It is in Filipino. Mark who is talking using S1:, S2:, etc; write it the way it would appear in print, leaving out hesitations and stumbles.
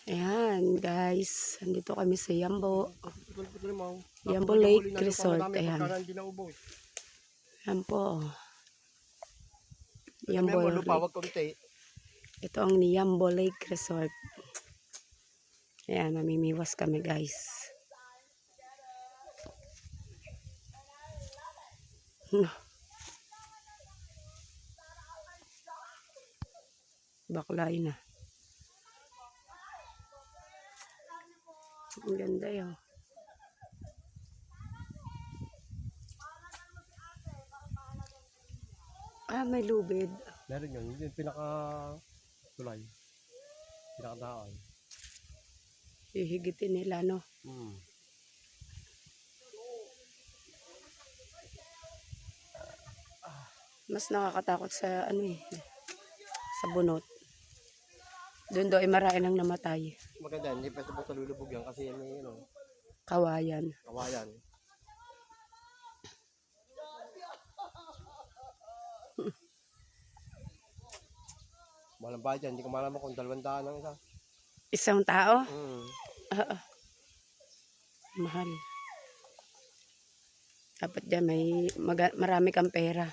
S1: Ayan guys, andito kami sa Yambo
S2: Yambo
S1: Lake Resort. Ayan.
S2: Ayan.
S1: Ayan po.
S2: Yambo
S1: Yambo
S2: lupa,
S1: Lake.
S2: wag konti.
S1: Ito ang Yambo Lake Resort. Ayan, mamimiwas kami guys. Baklay na. Ang ganda yun. May lubid.
S2: Meron yun, yung tulay. Pinakadaan.
S1: Hihigitin nila, no? Mas nakakatakot sa sa bunot. Doon daw ay marami nang namatay.
S2: Maganda, hindi pa sa lulubog yan kasi may
S1: Kawayan.
S2: kawayan. Walang bayad yan, hindi ko malaman kung 200 ang isa.
S1: Isang tao? Mahal. Dapat dyan may marami kang pera.